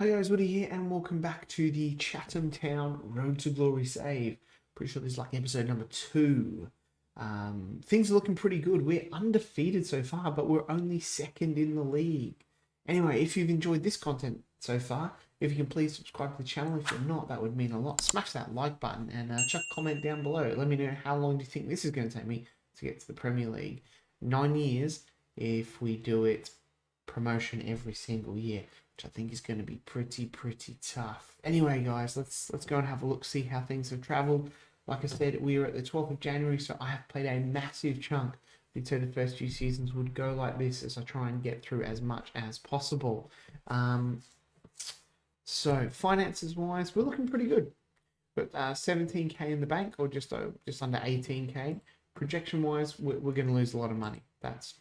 G'day guys, Woody here, and welcome back to the Chatham Town Road to Glory save. Pretty sure this is like episode number 2. Things are looking pretty good. We're undefeated so far, but we're only second in the league. Anyway, if you've enjoyed this content so far, if you can please subscribe to the channel. If you're not, that would mean a lot. Smash that like button and chuck a comment down below. Let me know how long do you think this is going to take me to get to the Premier League. 9 years if we do it promotion every single year, which I think is going to be pretty tough. Anyway, guys, let's go and have a look, see how things have travelled. Like I said, we are at the 12th of January, so I have played a massive chunk. I did say the first few seasons would go like this as I try and get through as much as possible. So finances wise, we're looking pretty good. But 17k in the bank, or just under 18k. Projection wise, we're going to lose a lot of money. That's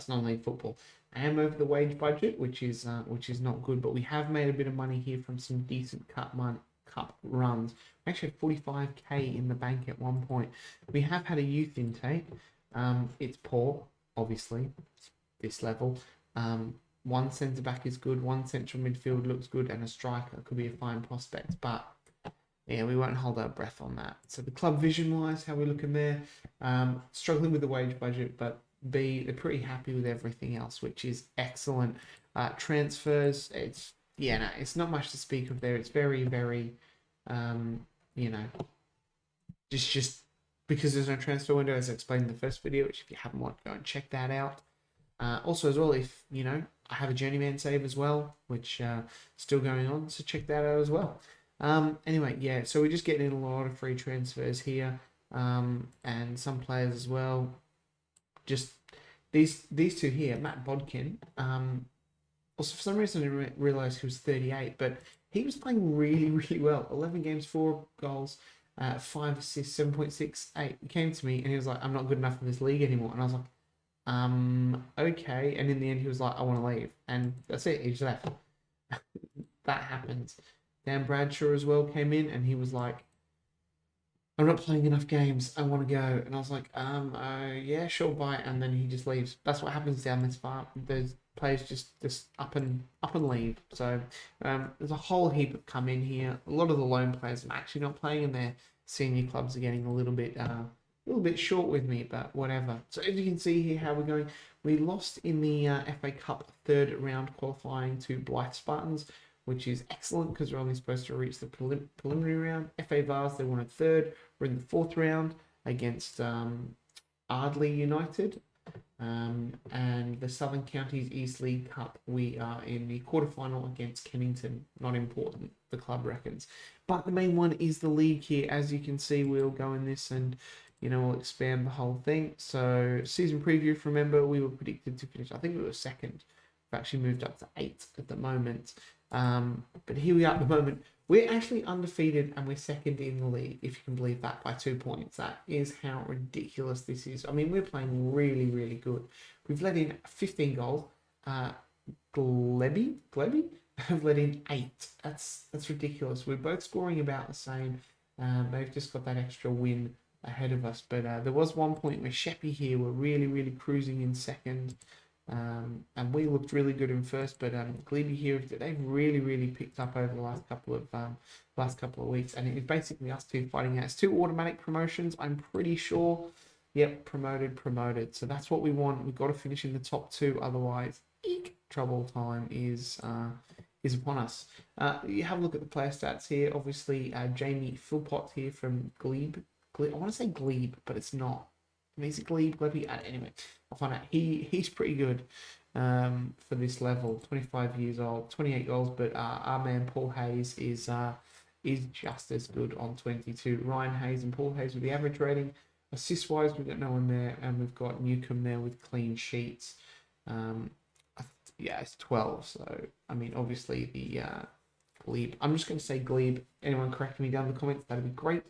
non-league football. I am over the wage budget, which is not good, but we have made a bit of money here from some decent cup runs. We actually had 45k in the bank at one point. We have had a youth intake. It's poor, obviously, this level. One centre back is good, one central midfield looks good, and a striker could be a fine prospect, but yeah, we won't hold our breath on that. So the club vision wise, how we looking there? Struggling with the wage budget, but they're pretty happy with everything else, which is excellent. Transfers, it's not much to speak of there. It's very just because there's no transfer window, as I explained in the first video, which if you haven't watched, go and check that out. Also as well, if I have a journeyman save as well, which still going on, so check that out as well. Anyway, yeah, so we're just getting in a lot of free transfers here, and some players as well. Just these two here, Matt Bodkin. Also, for some reason, I didn't realize he was 38, but he was playing really well. 11 games, 4 goals, 5 assists, 7.68. He came to me and he was like, "I'm not good enough in this league anymore." And I was like, okay. And in the end, he was like, "I want to leave," and that's it. He just left. That happens. Dan Bradshaw as well came in, and he was like, "I'm not playing enough games. I want to go." And I was like, yeah, sure, bye. And then he just leaves. That's what happens down this far. There's players just up and leave. So there's a whole heap of come in here. A lot of the loan players are actually not playing, and their senior clubs are getting a little bit short with me, but whatever. So as you can see here, how we're going. We lost in the FA Cup third round qualifying to Blythe Spartans, which is excellent because we're only supposed to reach the preliminary round. FA Vars, they won a third. We're in the 4th round against Ardley United. And the Southern Counties East League Cup, we are in the quarterfinal against Kennington. Not important, the club reckons. But the main one is the league here. As you can see, we'll go in this and, we'll expand the whole thing. So season preview, if you remember, we were predicted to finish, I think we were 2nd. We've actually moved up to 8th at the moment. But here we are at the moment. We're actually undefeated and we're 2nd in the league, if you can believe that, by 2 points. That is how ridiculous this is. I mean, we're playing really good. We've let in 15 goals. Glebby have let in 8. That's ridiculous. We're both scoring about the same. They've just got that extra win ahead of us. But there was one point where Sheppy here were really cruising in 2nd. And we looked really good in 1st, but Glebe here, they've really picked up over the last couple of weeks, and it's basically us two fighting out. It's 2 automatic promotions, I'm pretty sure. Yep, promoted. So that's what we want. We've got to finish in the top 2, otherwise, trouble time is upon us. You have a look at the player stats here. Obviously, Jamie Philpott here from Glebe. I want to say Glebe, but it's not. Is it Glebe? Anyway, I'll find out. He's pretty good for this level. 25 years old, 28 goals. But our man Paul Hayes is just as good on 22. Ryan Hayes and Paul Hayes with the average rating. Assist wise, we've got no one there, and we've got Newcomb there with clean sheets. It's 12. So I mean, obviously the Glebe. I'm just going to say Glebe. Anyone correct me down in the comments? That'd be great.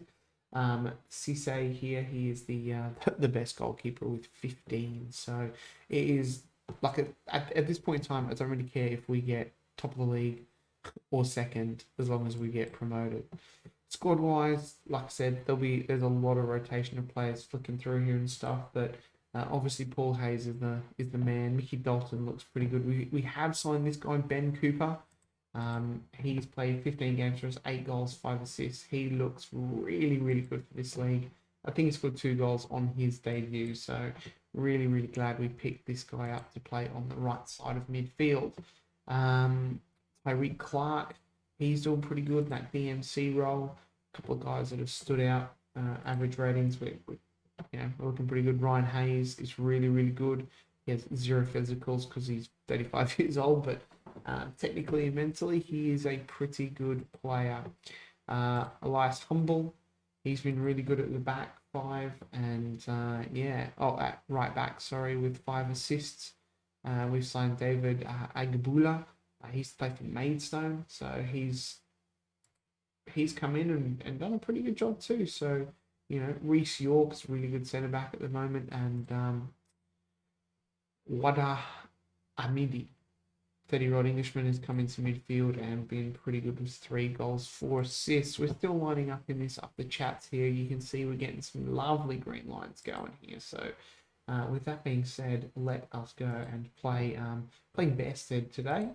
Cisse here, he is the best goalkeeper with 15. So it is like at this point in time, I don't really care if we get top of the league or 2nd, as long as we get promoted. Squad wise, like I said, there's a lot of rotation of players flicking through here and stuff, but obviously Paul Hayes is the man. Mickey Dalton looks pretty good. We have signed this guy Ben Cooper. He's played 15 games for us, 8 goals, 5 assists. He looks really, really good for this league. I think he scored 2 goals on his debut, so really, really glad we picked this guy up to play on the right side of midfield. Tyreek Clark, he's doing pretty good in that DMC role. A couple of guys that have stood out, average ratings, we're looking pretty good. Ryan Hayes is really, really good. He has 0 physicals because he's 35 years old, but technically and mentally, he is a pretty good player. Elias Humble, he's been really good at the back 5, and at right back, sorry, with 5 assists. We've signed David Agbula. He's played for Maidstone, so he's come in and done a pretty good job too. So, Reece York's really good centre back at the moment, and Wada Amidi, 30-year-old Englishman, has come into midfield and been pretty good with 3 goals, 4 assists. We're still lining up in this up the chats here. You can see we're getting some lovely green lines going here. So, with that being said, let us go and playing Bested today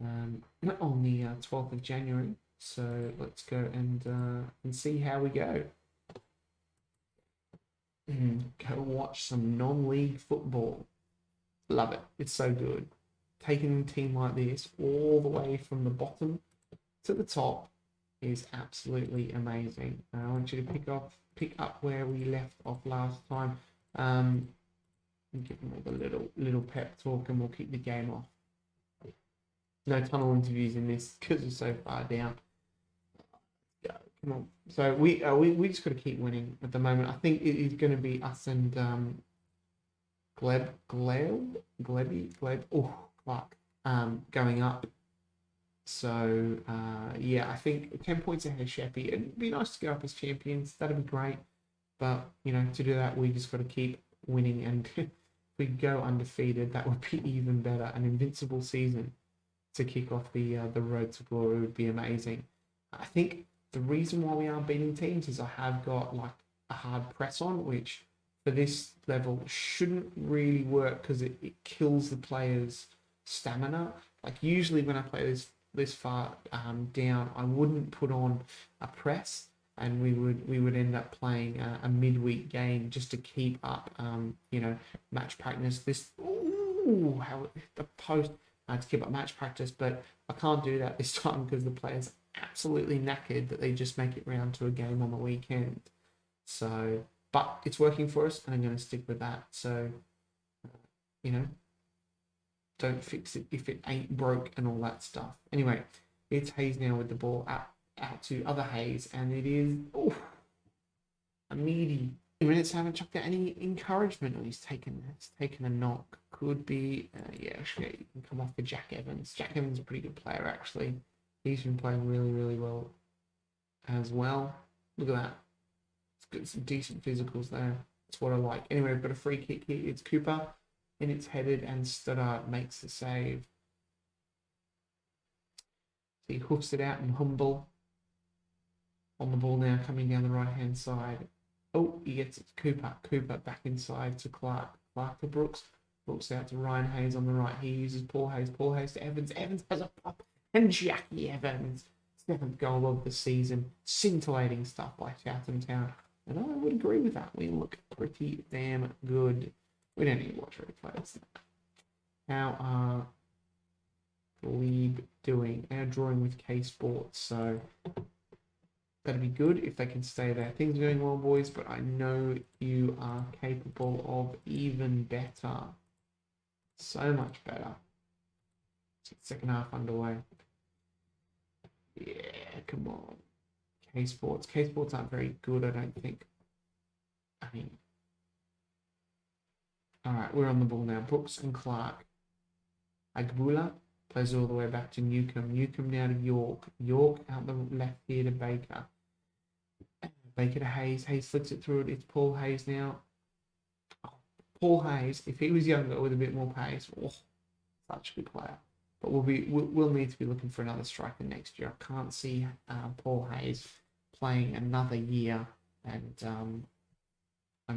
on the 12th of January. So let's go and see how we go. Go watch some non-league football. Love it. It's so good. Taking a team like this all the way from the bottom to the top is absolutely amazing. I want you to pick up where we left off last time. And give them all the little pep talk, and we'll keep the game off. No tunnel interviews in this because we're so far down. Come on. So we just got to keep winning at the moment. I think it is going to be us and Gleb. Oh, Clark. Going up. So I think 10 points ahead of Sheppy. It'd be nice to go up as champions. That'd be great. But to do that, we just got to keep winning. And if we go undefeated, that would be even better. An invincible season to kick off the road to glory would be amazing. I think the reason why we aren't beating teams is I have got like a hard press on, which for this level shouldn't really work because it kills the player's stamina. Like usually when I play this far down, I wouldn't put on a press, and we would end up playing a midweek game just to keep up match practice. How the post to keep up match practice, but I can't do that this time because the players absolutely knackered that they just make it round to a game on the weekend. So, but it's working for us, and I'm going to stick with that. So, don't fix it if it ain't broke and all that stuff. Anyway, it's Hayes now with the ball out to other Hayes, and it is a meaty. Minutes haven't chucked out any encouragement. Oh, he's taken a knock. Could be actually you can come off for Jack Evans. Jack Evans is a pretty good player actually. He's been playing really, really well as well. Look at that. It's got some decent physicals there. That's what I like. Anyway, we've got a free kick here. It's Cooper, and it's headed, and Stoddart makes the save. So he hoofs it out, and Humble on the ball now, coming down the right-hand side. Oh, he gets it to Cooper. Cooper back inside to Clark. Clark to Brooks. Brooks out to Ryan Hayes on the right. He uses Paul Hayes. Paul Hayes to Evans. Evans has a pop. And Jackie Evans. 7th goal of the season. Scintillating stuff by Chatham Town. And I would agree with that. We look pretty damn good. We don't need to watch replays. How are Glebe doing? Our drawing with K Sports. So that'd be good if they can stay there. Things are going well, boys, but I know you are capable of even better. So much better. Second half underway. Yeah, come on. K Sports. K Sports aren't very good, I don't think. Alright, we're on the ball now. Brooks and Clark. Agbula plays all the way back to Newcomb. Newcomb now to York. York out the left here to Baker. Baker to Hayes. Hayes flicks it through it. It's Paul Hayes now. Oh, Paul Hayes, if he was younger with a bit more pace, such a good player. But we'll need to be looking for another striker next year. I can't see Paul Hayes playing another year, and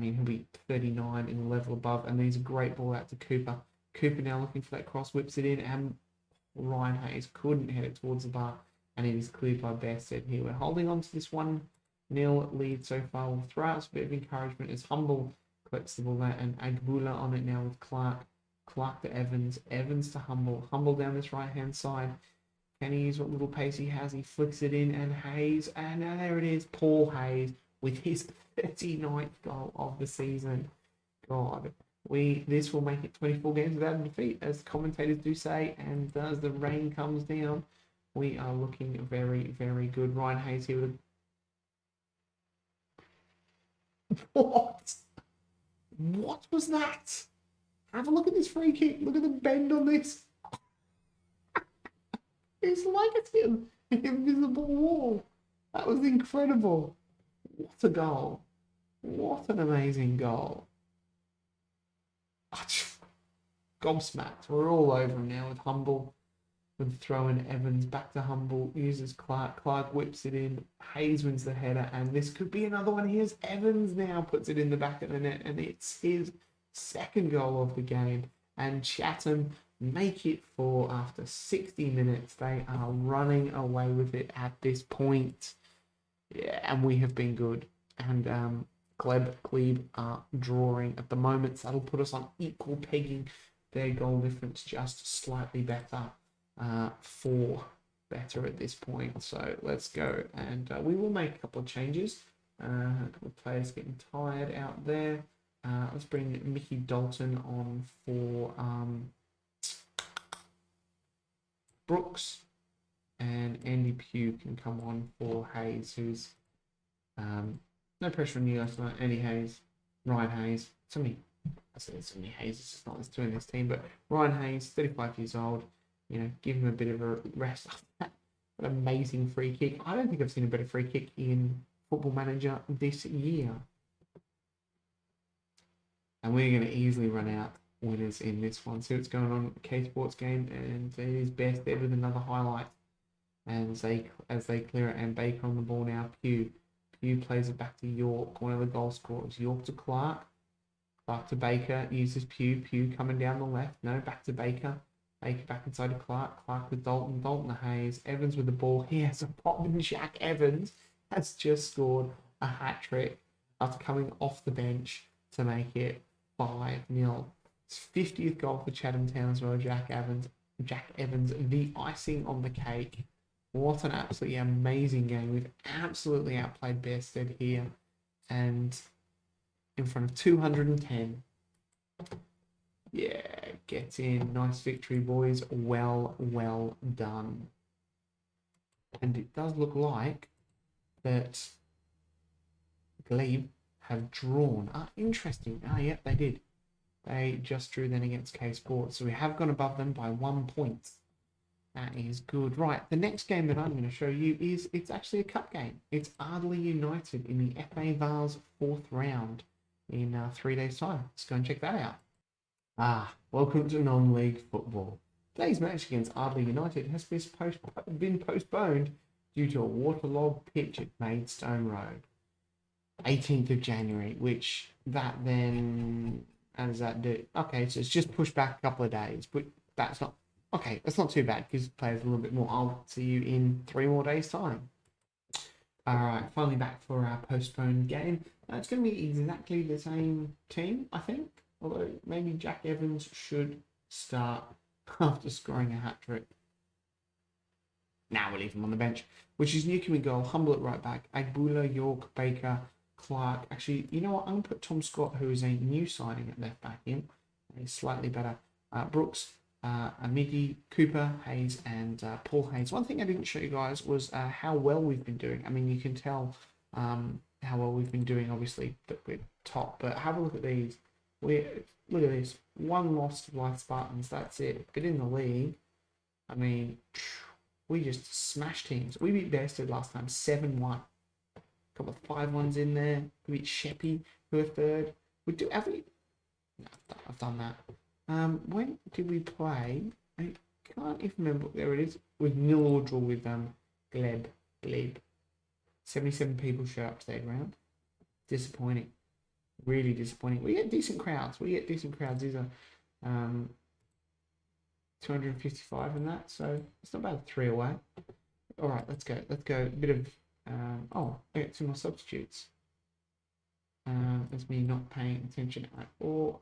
he'll be 39 in the level above. And there's a great ball out to Cooper. Cooper now looking for that cross, whips it in, and Ryan Hayes couldn't head it towards the bar, and it is cleared by Bairstead here. We're holding on to this 1-0 lead so far. We'll throw out a bit of encouragement as Humble collects the ball there, and Agbula on it now with Clark. Clark to Evans. Evans to Humble. Humble down this right-hand side. Can he use what little pace he has? He flicks it in, and Hayes, and there it is. Paul Hayes with his 39th goal of the season. God, this will make it 24 games without a defeat, as commentators do say, and as the rain comes down, we are looking very, very good. Ryan Hayes here with What? What was that? Have a look at this free kick. Look at the bend on this. It's like it's an invisible wall. That was incredible. What a goal. What an amazing goal. Gobsmacked. We're all over him now with Humble. With throwing Evans back to Humble. Uses Clark. Clark whips it in. Hayes wins the header. And this could be another one. Here's Evans now. Puts it in the back of the net. And it's his second goal of the game. And Chatham make it 4 after 60 minutes. They are running away with it at this point. Yeah, and we have been good. And Glebe are drawing at the moment. So that'll put us on equal pegging. Their goal difference just slightly better. 4 better at this point. So let's go. And we will make a couple of changes. A couple of players getting tired out there. Let's bring Mickey Dalton on for Brooks, and Andy Pugh can come on for Hayes, who's no pressure on you guys tonight. Andy Hayes, Ryan Hayes, I say so many Hayes, it's just not there's 2 in this team, but Ryan Hayes, 35 years old, you know, give him a bit of a rest after that. An amazing free kick. I don't think I've seen a better free kick in Football Manager this year. And we're going to easily run out winners in this one. See what's going on at the K Sports game, and it is Bairstead with another highlight. And as they clear it, and Baker on the ball now. Pugh plays it back to York, one of the goal scorers. York to Clark. Clark to Baker, uses Pugh coming down the left. No, back to Baker. Baker back inside to Clark. Clark with Dalton. Dalton to Hayes. Evans with the ball. He has a pop, and Jack Evans has just scored a hat-trick after coming off the bench to make it 5-0. It's 50th goal for Chatham Town as well. Jack Evans, the icing on the cake. What an absolutely amazing game. We've absolutely outplayed Bairstead here, and in front of 210. Yeah, get in. Nice victory, boys. Well done. And it does look like that Glebe have drawn. Interesting. Yep, they did. They just drew then against K Sports. So we have gone above them by 1 point. That is good. Right, the next game that I'm going to show you it's actually a cup game. It's Ardley United in the FA Vars 4th round in 3 days' time. Let's go and check that out. Welcome to non-league football. Today's match against Ardley United has been postponed due to a waterlogged pitch at Maidstone Road. 18th of January, which that then, how does that do? Okay, so it's just pushed back a couple of days, but that's not too bad, because players a little bit more. I'll see you in 3 more days' time. Alright, finally back for our postponed game. It's going to be exactly the same team, I think, although maybe Jack Evans should start after scoring a hat-trick. Now we'll leave him on the bench, which is Newcomb in goal, Humble at right back, Agbula, York, Baker, Clark. Actually, you know what? I'm going to put Tom Scott, who is a new signing at left back, in. He's slightly better. Brooks, Amidi, Cooper, Hayes, and Paul Hayes. One thing I didn't show you guys was how well we've been doing. I mean, you can tell how well we've been doing, obviously, that we're top. But have a look at these. Look at this. 1 loss to Blythe Spartans. That's it. But in the league, I mean, we just smashed teams. We beat Bairstead last time 7-1. A couple of 5-1s in there. We beat Sheppey, who are 3rd. Have we? No, I've done that. When did we play? I can't even remember. There it is. With 0 or draw with Glebe. 77 people show up to that round. Disappointing. Really disappointing. We get decent crowds. These are 255 in that, so it's not bad. 3 away. All right, let's go. Let's go. A bit of oh, I get 2 more substitutes. That's me not paying attention at all.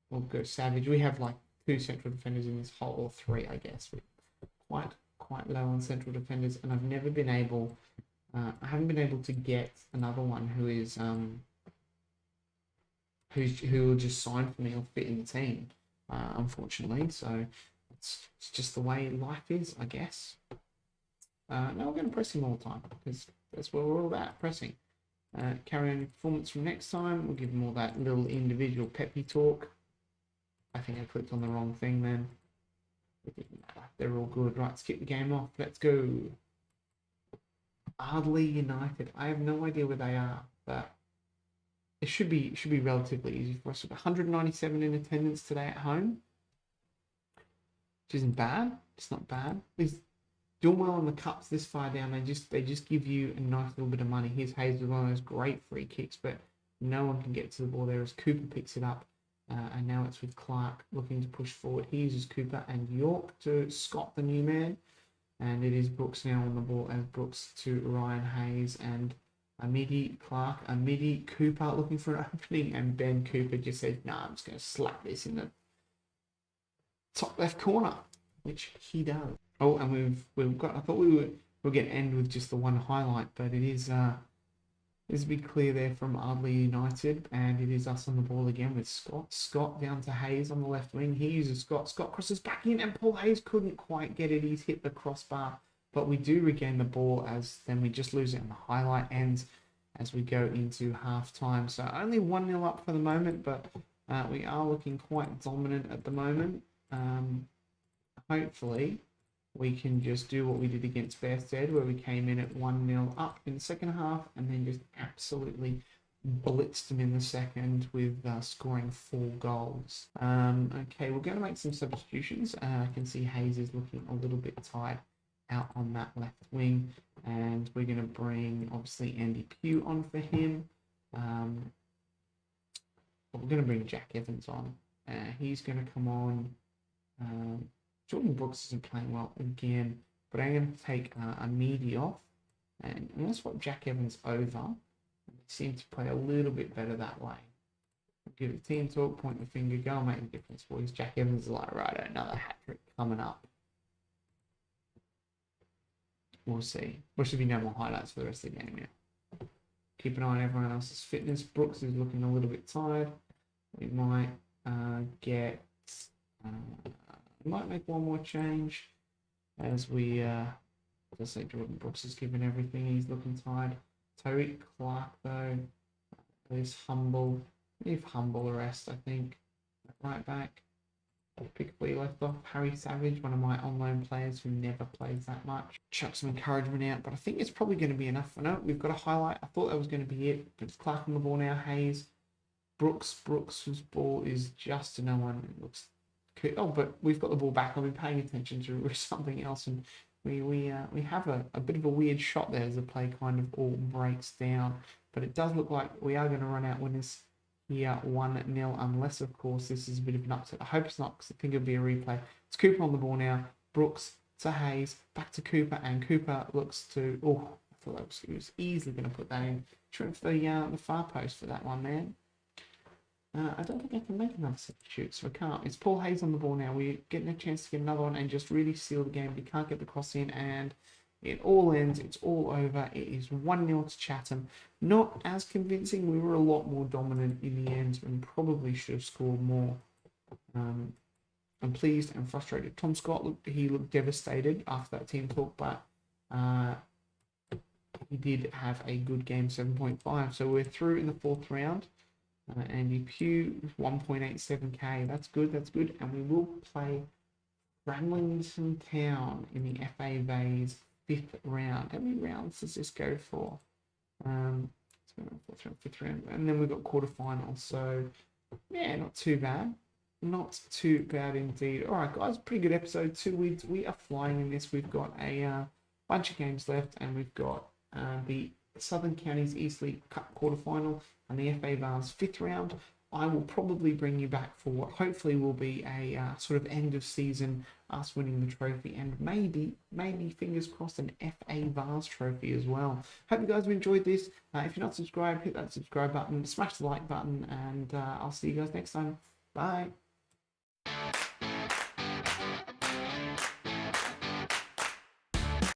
We'll go Savage. We have like 2 central defenders in this whole, or 3, I guess. We're quite low on central defenders, and I've never been able. I haven't been able to get another one who is who will just sign for me or fit in the team, unfortunately. So it's just the way life is, I guess. Now we're going to press him all the time because that's what we're all about, pressing. Carry on performance from next time. We'll give him all that little individual peppy talk. I think I clicked on the wrong thing then. It didn't matter. They're all good. Right, let's kick the game off. Let's go. Ardley United. I have no idea where they are, but it should be relatively easy for us. 197 in attendance today at home, which isn't bad. It's not bad. He's doing well on the cups this far down. They just give you a nice little bit of money. Here's Hayes with one of those great free kicks, but no one can get to the ball there as Cooper picks it up. And now it's with Clark looking to push forward. He uses Cooper and York to Scott, the new man. And it is Brooks now on the ball as Brooks to Ryan Hayes and Amidi Clark. Amidi Cooper looking for an opening, and Ben Cooper just says, "Nah, I'm just going to slap this in the top left corner," which he does. Oh, and we've got. I thought we'll get end with just the one highlight, but it is a bit clear there from Ardley United, and it is us on the ball again with Scott. Scott down to Hayes on the left wing. He uses Scott. Scott crosses back in, and Paul Hayes couldn't quite get it. He's hit the crossbar, but we do regain the ball as then we just lose it, and the highlight ends as we go into half time. So only 1-0 up for the moment, but we are looking quite dominant at the moment. Hopefully we can just do what we did against Bearsted, where we came in at 1-0 up in the second half and then just absolutely blitzed them in the second with scoring 4 goals. Okay, we're going to make some substitutions. I can see Hayes is looking a little bit tired out on that left wing, and we're going to bring obviously Andy Pugh on for him. We're going to bring Jack Evans on. He's going to come on. Jordan Brooks isn't playing well again, but I'm going to take Amidi off, and I'm going to swap Jack Evans over. They seem to play a little bit better that way. Give it team talk, point the finger, go and make a difference, boys. Jack Evans is like, right, another hat-trick coming up. We'll see. There should be no more highlights for the rest of the game now. Keep an eye on everyone else's fitness. Brooks is looking a little bit tired. We might get... we might make one more change as we, let's say Jordan Brooks is giving everything. He's looking tired. Tariq Clark, though, is Humble. Leave Humble the rest, I think. Right back. Pick up where you left off. Harry Savage, one of my on-loan players who never plays that much. Chuck some encouragement out, but I think it's probably going to be enough for now. We've got a highlight. I thought that was going to be it, but it's Clark on the ball now. Hayes. Brooks, whose ball is just to no one. It looks... Oh, but we've got the ball back. I've been paying attention to something else, and we have a bit of a weird shot there as the play kind of all breaks down. But it does look like we are going to run out winners here 1-0, unless of course this is a bit of an upset. I hope it's not, because I think it'll be a replay. It's Cooper on the ball now. Brooks to Hayes, back to Cooper, and Cooper looks to... Oh, I thought he was easily going to put that in. Trying for the far post for that one, man. I don't think I can make another substitute, so I can't. It's Paul Hayes on the ball now. We're getting a chance to get another one and just really seal the game. We can't get the cross in, and it all ends. It's all over. It is 1-0 to Chatham. Not as convincing. We were a lot more dominant in the end and probably should have scored more. I'm pleased and frustrated. Tom Scott, he looked devastated after that team talk, but he did have a good game, 7.5. So we're through in the 4th round. Andy Pugh, 1.87k. That's good, that's good. And we will play Framlington Town in the FA Vase 5th round. How many rounds does this go for? It's going to 4th round, 5th round. And then we've got quarterfinals. So, yeah, not too bad. Not too bad indeed. All right, guys, pretty good episode. 2 weeks. We are flying in this. We've got a bunch of games left, and we've got the Southern Counties East League Cup quarterfinal and the FA Vase 5th round. I will probably bring you back for what hopefully will be a sort of end of season, us winning the trophy, and maybe fingers crossed, an FA Vase trophy as well. Hope you guys have enjoyed this. If you're not subscribed, hit that subscribe button, smash the like button, and I'll see you guys next time. Bye.